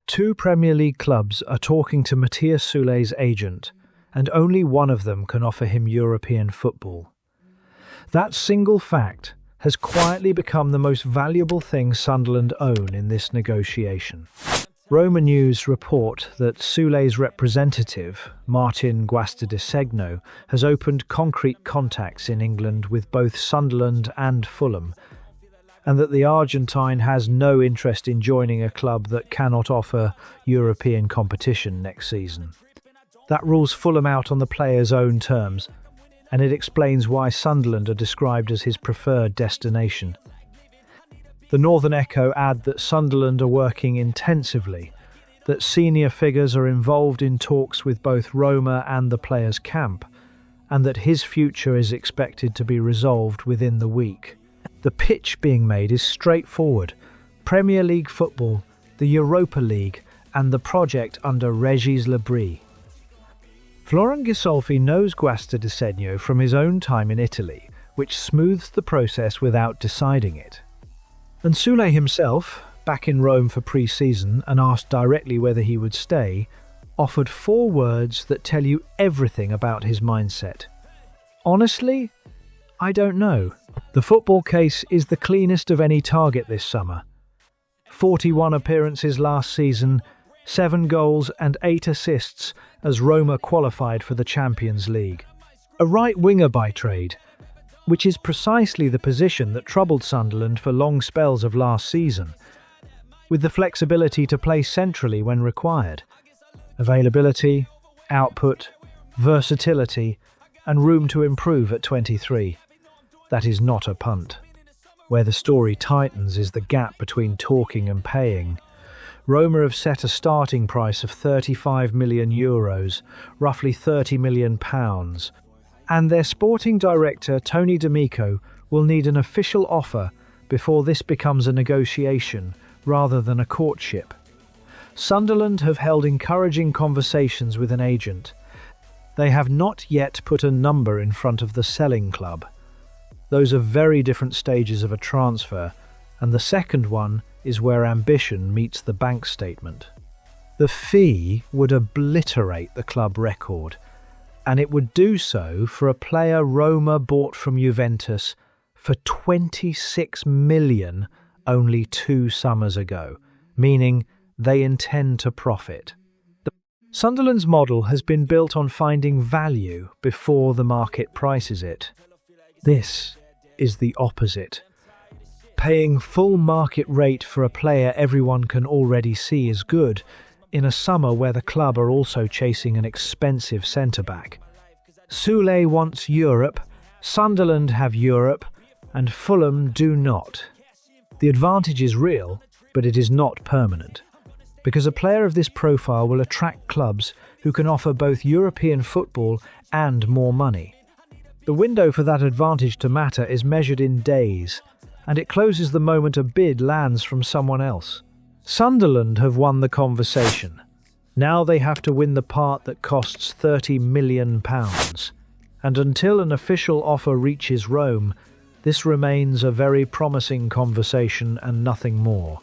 Two Premier League clubs are talking to Matthias Soulé's agent, and only one of them can offer him European football. That single fact has quietly become the most valuable thing Sunderland own in this negotiation. Roma News report that Soulé's representative, Martin Guastadisegno, has opened concrete contacts in England with both Sunderland and Fulham, and that the Argentine has no interest in joining a club that cannot offer European competition next season. That rules Fulham out on the player's own terms, and it explains why Sunderland are described as his preferred destination. The Northern Echo add that Sunderland are working intensively, that senior figures are involved in talks with both Roma and the player's camp, and that his future is expected to be resolved within the week. The pitch being made is straightforward: Premier League football, the Europa League, and the project under Régis Lebris. Florent Gisolfi knows Guastadisegno from his own time in Italy, which smooths the process without deciding it. And Soulé himself, back in Rome for pre-season and asked directly whether he would stay, offered 4 words that tell you everything about his mindset. Honestly, I don't know. The football case is the cleanest of any target this summer. 41 appearances last season, 7 goals and 8 assists as Roma qualified for the Champions League. A right winger by trade, which is precisely the position that troubled Sunderland for long spells of last season, with the flexibility to play centrally when required. Availability, output, versatility, and room to improve at 23. That is not a punt. Where the story tightens is the gap between talking and paying. Roma have set a starting price of €35 million, roughly £30 million, and their sporting director, Tony D'Amico, will need an official offer before this becomes a negotiation rather than a courtship. Sunderland have held encouraging conversations with an agent. They have not yet put a number in front of the selling club. Those are very different stages of a transfer, and the second one is where ambition meets the bank statement. The fee would obliterate the club record, and it would do so for a player Roma bought from Juventus for £26 million only 2 summers ago, meaning they intend to profit. Sunderland's model has been built on finding value before the market prices it. This is the opposite. Paying full market rate for a player everyone can already see is good, in a summer where the club are also chasing an expensive centre-back. Soulé wants Europe, Sunderland have Europe, and Fulham do not. The advantage is real, but it is not permanent, because a player of this profile will attract clubs who can offer both European football and more money. The window for that advantage to matter is measured in days, and it closes the moment a bid lands from someone else. Sunderland have won the conversation. Now they have to win the part that costs £30 million. And until an official offer reaches Rome, this remains a very promising conversation and nothing more.